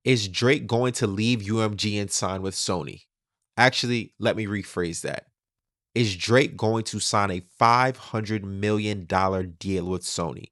Is Drake going to leave UMG and sign with Sony? Actually, let me rephrase that. Is Drake going to sign a $500 million deal with Sony?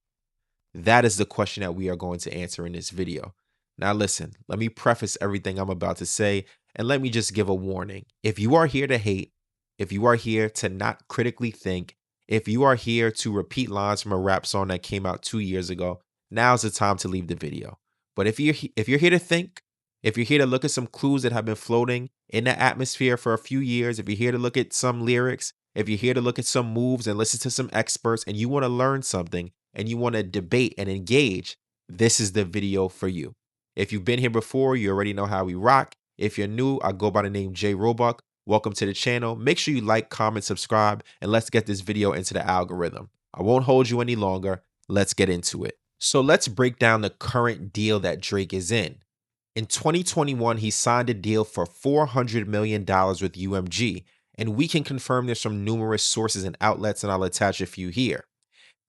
That is the question that we are going to answer in this video. Now listen, let me preface everything I'm about to say, and let me just give a warning. If you are here to hate, if you are here to not critically think, if you are here to repeat lines from a rap song that came out 2 years ago, now's the time to leave the video. But if you're here to think, if you're here to look at some clues that have been floating in the atmosphere for a few years, if you're here to look at some lyrics, if you're here to look at some moves and listen to some experts, and you want to learn something and you want to debate and engage, this is the video for you. If you've been here before, you already know how we rock. If you're new, I go by the name J Roebuck. Welcome to the channel. Make sure you like, comment, subscribe, and let's get this video into the algorithm. I won't hold you any longer. Let's get into it. So let's break down the current deal that Drake is in. In 2021, he signed a deal for $400 million with UMG, and we can confirm this from numerous sources and outlets, and I'll attach a few here.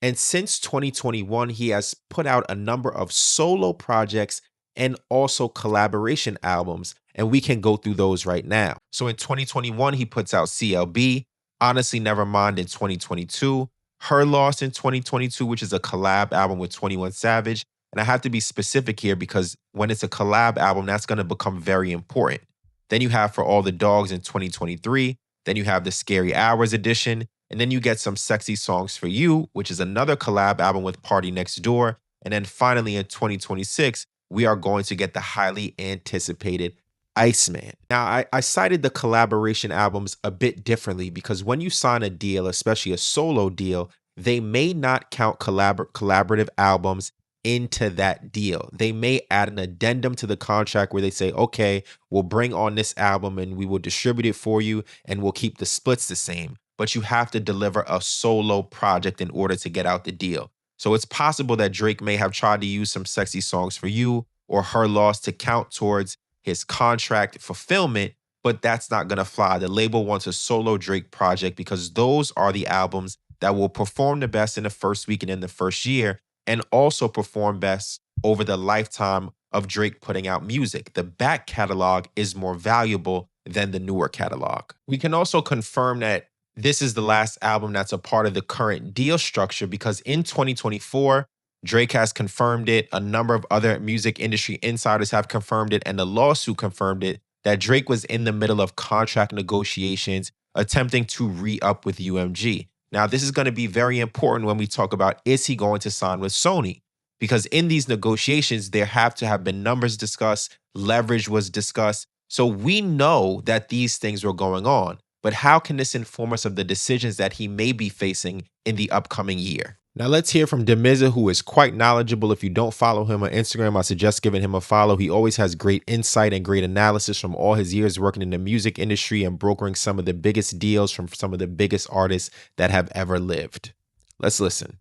And since 2021, he has put out a number of solo projects and also collaboration albums, and we can go through those right now. So in 2021, he puts out CLB, Honestly Nevermind in 2022, Her Loss in 2022, which is a collab album with 21 Savage. And I have to be specific here because when it's a collab album, that's going to become very important. Then you have For All the Dogs in 2023. Then you have the Scary Hours edition. And then you get some Sexy Songs for You, which is another collab album with Party Next Door. And then finally in 2026, we are going to get the highly anticipated Iceman. Now, I cited the collaboration albums a bit differently because when you sign a deal, especially a solo deal, they may not count collaborative albums into that deal. They may add an addendum to the contract where they say, okay, we'll bring on this album and we will distribute it for you and we'll keep the splits the same. But you have to deliver a solo project in order to get out the deal. So it's possible that Drake may have tried to use some Sexy Songs for You or Her Loss to count towards his contract fulfillment, but that's not going to fly. The label wants a solo Drake project because those are the albums that will perform the best in the first week and in the first year, and also perform best over the lifetime of Drake putting out music. The back catalog is more valuable than the newer catalog. We can also confirm that this is the last album that's a part of the current deal structure because in 2024, Drake has confirmed it, a number of other music industry insiders have confirmed it, and the lawsuit confirmed it, that Drake was in the middle of contract negotiations attempting to re-up with UMG. Now, this is going to be very important when we talk about, is he going to sign with Sony? Because in these negotiations, there have to have been numbers discussed, leverage was discussed. So we know that these things were going on. But how can this inform us of the decisions that he may be facing in the upcoming year? Now let's hear from Demiza, who is quite knowledgeable. If you don't follow him on Instagram, I suggest giving him a follow. He always has great insight and great analysis from all his years working in the music industry and brokering some of the biggest deals from some of the biggest artists that have ever lived. Let's listen.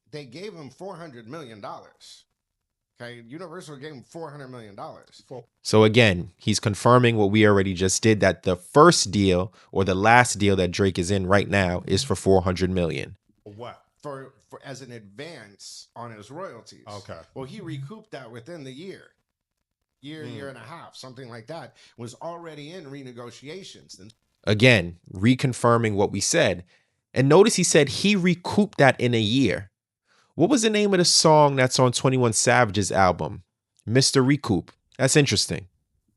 They gave him $400 million. Okay, Universal gave him $400 million. So again, he's confirming what we already just did, that the first deal or the last deal that Drake is in right now is for $400 million. What? For as an advance on his royalties. Okay. Well, he recouped that within the year and a half, something like that. Was already in renegotiations. Again, reconfirming what we said. And notice he said he recouped that in a year. What was the name of the song that's on 21 Savage's album? Mr. Recoup. That's interesting.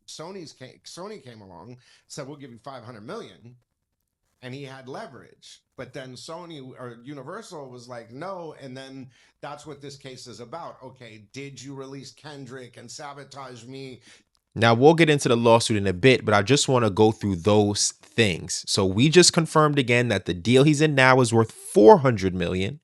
Sony came along, said, we'll give you $500 million. And he had leverage. But then Sony or Universal was like, no. And then that's what this case is about. Okay, did you release Kendrick and sabotage me? Now, we'll get into the lawsuit in a bit, but I just want to go through those things. So we just confirmed again that the deal he's in now is worth $400 million.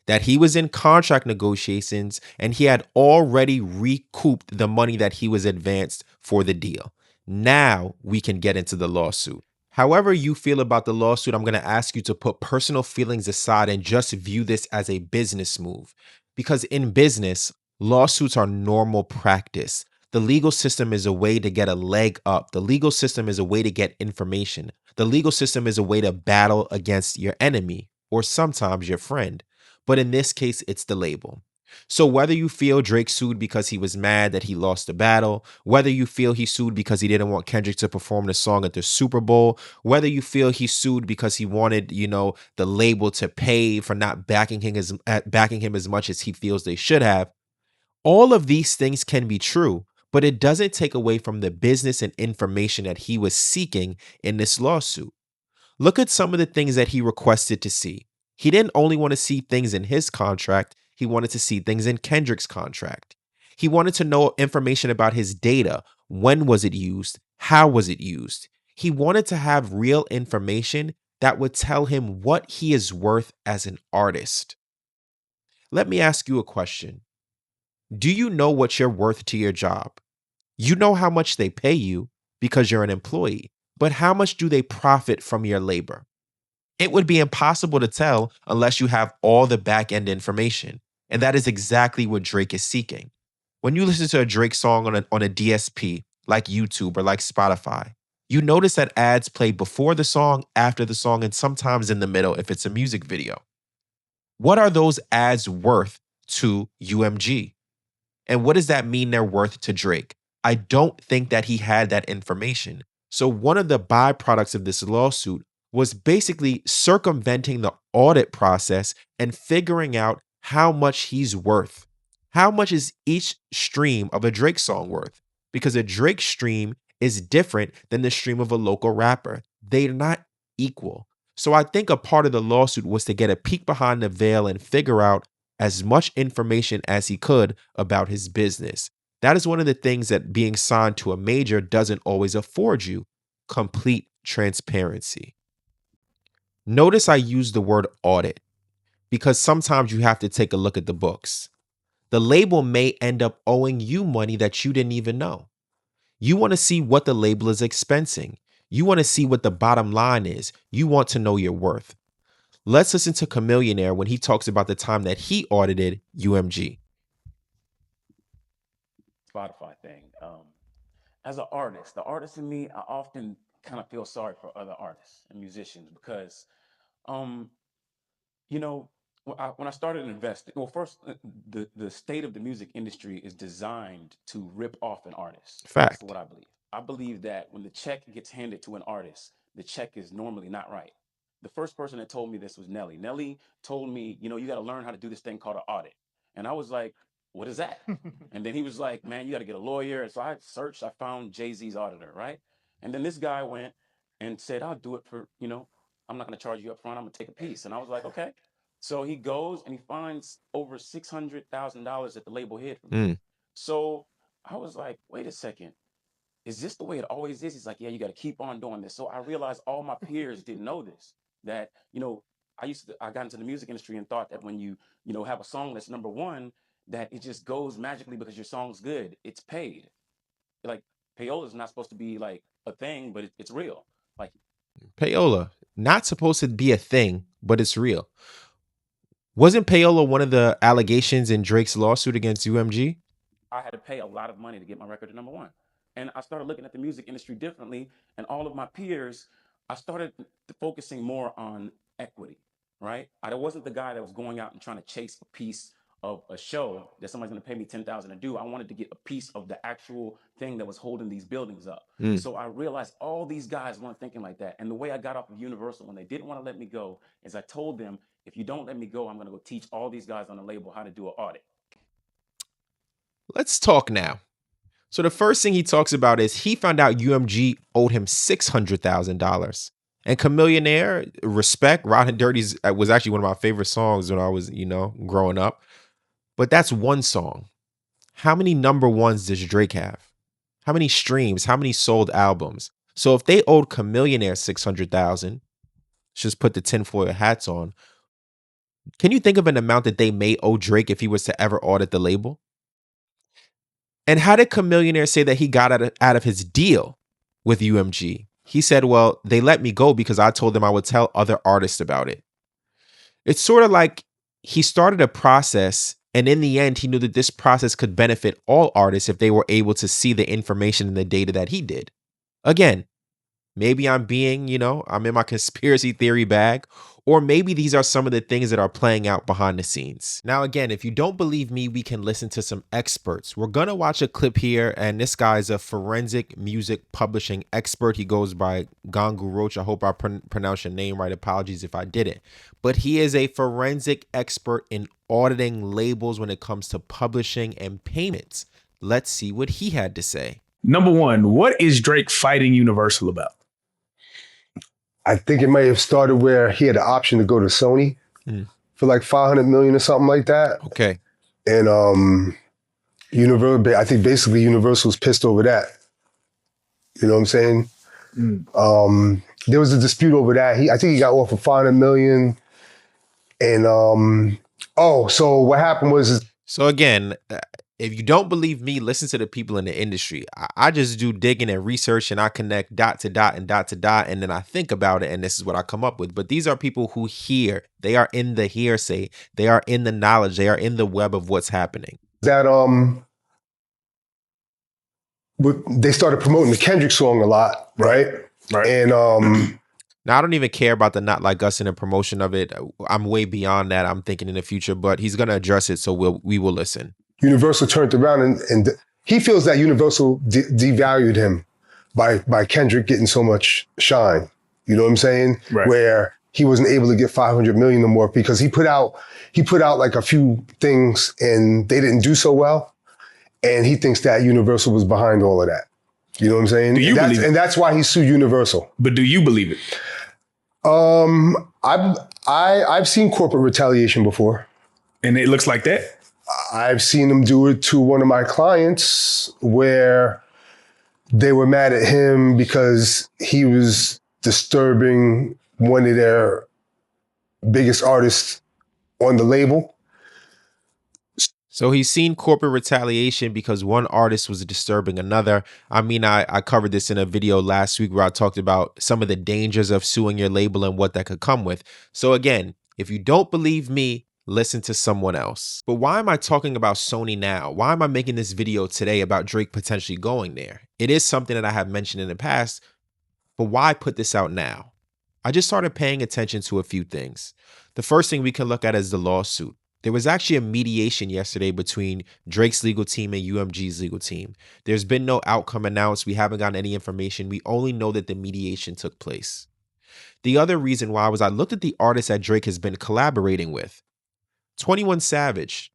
That he was in contract negotiations and he had already recouped the money that he was advanced for the deal. Now we can get into the lawsuit. However you feel about the lawsuit, I'm going to ask you to put personal feelings aside and just view this as a business move. Because in business, lawsuits are normal practice. The legal system is a way to get a leg up. The legal system is a way to get information. The legal system is a way to battle against your enemy or sometimes your friend. But in this case, it's the label. So whether you feel Drake sued because he was mad that he lost the battle, whether you feel he sued because he didn't want Kendrick to perform the song at the Super Bowl, whether you feel he sued because he wanted, the label to pay for not backing him as much as he feels they should have, all of these things can be true, but it doesn't take away from the business and information that he was seeking in this lawsuit. Look at some of the things that he requested to see. He didn't only want to see things in his contract, he wanted to see things in Kendrick's contract. He wanted to know information about his data. When was it used? How was it used? He wanted to have real information that would tell him what he is worth as an artist. Let me ask you a question. Do you know what you're worth to your job? You know how much they pay you because you're an employee, but how much do they profit from your labor? It would be impossible to tell unless you have all the back end information. And that is exactly what Drake is seeking. When you listen to a Drake song on a DSP, like YouTube or like Spotify, you notice that ads play before the song, after the song, and sometimes in the middle if it's a music video. What are those ads worth to UMG? And what does that mean they're worth to Drake? I don't think that he had that information. So one of the byproducts of this lawsuit was basically circumventing the audit process and figuring out how much he's worth. How much is each stream of a Drake song worth? Because a Drake stream is different than the stream of a local rapper. They're not equal. So I think a part of the lawsuit was to get a peek behind the veil and figure out as much information as he could about his business. That is one of the things that being signed to a major doesn't always afford you: complete transparency. Notice I use the word audit because sometimes you have to take a look at the books. The label may end up owing you money that you didn't even know. You want to see what the label is expensing. You want to see what the bottom line is. You want to know your worth. Let's listen to Chamillionaire when he talks about the time that he audited UMG. Spotify thing. As an artist, the artist in me, I often kind of feel sorry for other artists and musicians because, um, you know, when I started investing, well, first, the state of the music industry is designed to rip off an artist. That's Fact. what I believe. I believe that when the check gets handed to an artist, the check is normally not right. The first person that told me this was Nelly. Nelly told me, you got to learn how to do this thing called an audit. And I was like, what is that? And then he was like, man, you got to get a lawyer. And so I searched, I found Jay-Z's auditor, right? And then this guy went and said, I'll do it for, I'm not going to charge you up front. I'm going to take a piece. And I was like, okay. So he goes and he finds over $600,000 that the label hid from him. Mm. So I was like, wait a second. Is this the way it always is? He's like, yeah, you got to keep on doing this. So I realized all my peers didn't know this. That, I got into the music industry and thought that when you have a song that's number one, that it just goes magically because your song's good. It's paid. Like payola is not supposed to be like a thing, but it's real. Like Payola, not supposed to be a thing, but it's real. Wasn't payola one of the allegations in Drake's lawsuit against UMG? I had to pay a lot of money to get my record to number one. And I started looking at the music industry differently. And all of my peers, I started focusing more on equity, right? I wasn't the guy that was going out and trying to chase a piece of a show that somebody's going to pay me 10,000 to do. I wanted to get a piece of the actual thing that was holding these buildings up. Mm. So I realized all these guys weren't thinking like that. And the way I got off of Universal when they didn't want to let me go is I told them, if you don't let me go, I'm going to go teach all these guys on the label how to do an audit. Let's talk now. So the first thing he talks about is he found out UMG owed him $600,000. And Chamillionaire, respect, Rod and Dirty's was actually one of my favorite songs when I was, growing up. But that's one song. How many number ones does Drake have? How many streams? How many sold albums? So if they owed Chamillionaire $600,000, let's just put the tinfoil hats on. Can you think of an amount that they may owe Drake if he was to ever audit the label? And how did Chamillionaire say that he got out of his deal with UMG? He said, well, they let me go because I told them I would tell other artists about it. It's sort of like he started a process, and in the end, he knew that this process could benefit all artists if they were able to see the information and the data that he did. Again, Maybe I'm being, I'm in my conspiracy theory bag, or maybe these are some of the things that are playing out behind the scenes. Now, again, if you don't believe me, we can listen to some experts. We're going to watch a clip here, and this guy's a forensic music publishing expert. He goes by Gangu Roach. I hope I pronounced your name right. Apologies if I didn't. But he is a forensic expert in auditing labels when it comes to publishing and payments. Let's see what he had to say. Number one, what is Drake fighting Universal about? I think it may have started where he had the option to go to Sony for like $500 million or something like that. Okay. And Universal, I think basically Universal's pissed over that. You know what I'm saying? There was a dispute over that. I think he got offered $500 million. And so what happened was. So again, if you don't believe me, listen to the people in the industry. I just do digging and research, and I connect dot to dot and dot to dot, and then I think about it, and this is what I come up with. But these are people who hear. They are in the hearsay. They are in the knowledge. They are in the web of what's happening. That they started promoting the Kendrick song a lot, right? Right. And now I don't even care about the Not Like Us and the promotion of it. I'm way beyond that. I'm thinking in the future, but he's gonna address it, so we will listen. Universal turned around and he feels that Universal devalued him by Kendrick getting so much shine. You know what I'm saying? Right. Where he wasn't able to get $500 million no more because he put out like a few things and they didn't do so well. And he thinks that Universal was behind all of that. You know what I'm saying? Do you believe it? And that's why he sued Universal. But do you believe it? I've seen corporate retaliation before. And it looks like that? I've seen them do it to one of my clients where they were mad at him because he was disturbing one of their biggest artists on the label. So he's seen corporate retaliation because one artist was disturbing another. I mean, I covered this in a video last week where I talked about some of the dangers of suing your label and what that could come with. So again, if you don't believe me, listen to someone else. But why am I talking about Sony now? Why am I making this video today about Drake potentially going there? It is something that I have mentioned in the past, but why put this out now? I just started paying attention to a few things. The first thing we can look at is the lawsuit. There was actually a mediation yesterday between Drake's legal team and UMG's legal team. There's been no outcome announced. We haven't gotten any information. We only know that the mediation took place. The other reason why was I looked at the artists that Drake has been collaborating with. 21 Savage.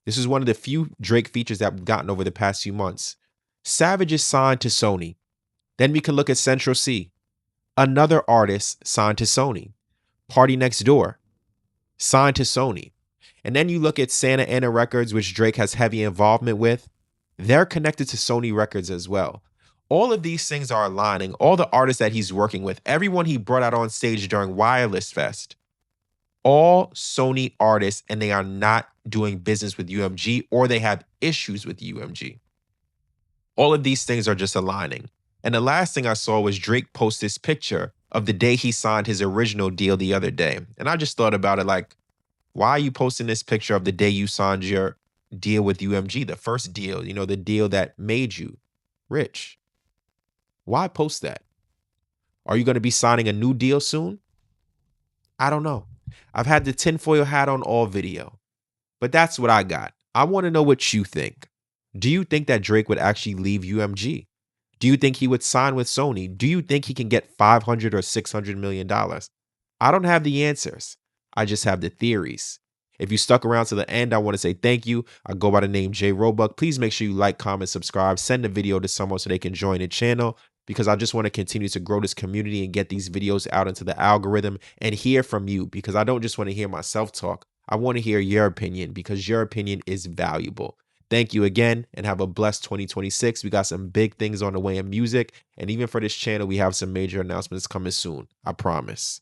This is one of the few Drake features that we've gotten over the past few months. Savage is signed to Sony. Then we can look at Central C. Another artist signed to Sony. Party Next Door. Signed to Sony. And then you look at Santa Ana Records, which Drake has heavy involvement with. They're connected to Sony Records as well. All of these things are aligning. All the artists that he's working with, everyone he brought out on stage during Wireless Fest, all Sony artists, and they are not doing business with UMG or they have issues with UMG. All of these things are just aligning. And the last thing I saw was Drake post this picture of the day he signed his original deal the other day. And I just thought about it like, why are you posting this picture of the day you signed your deal with UMG, the first deal, the deal that made you rich? Why post that? Are you going to be signing a new deal soon? I don't know. I've had the tinfoil hat on all video, but that's what I got. I want to know what you think. Do you think that Drake would actually leave UMG? Do you think he would sign with Sony? Do you think he can get $500 or $600 million? I don't have the answers. I just have the theories. If you stuck around to the end, I want to say thank you. I go by the name J Roebuck. Please make sure you like, comment, subscribe, send the video to someone so they can join the channel, because I just want to continue to grow this community and get these videos out into the algorithm and hear from you, because I don't just want to hear myself talk. I want to hear your opinion, because your opinion is valuable. Thank you again, and have a blessed 2026. We got some big things on the way in music, and even for this channel, we have some major announcements coming soon. I promise.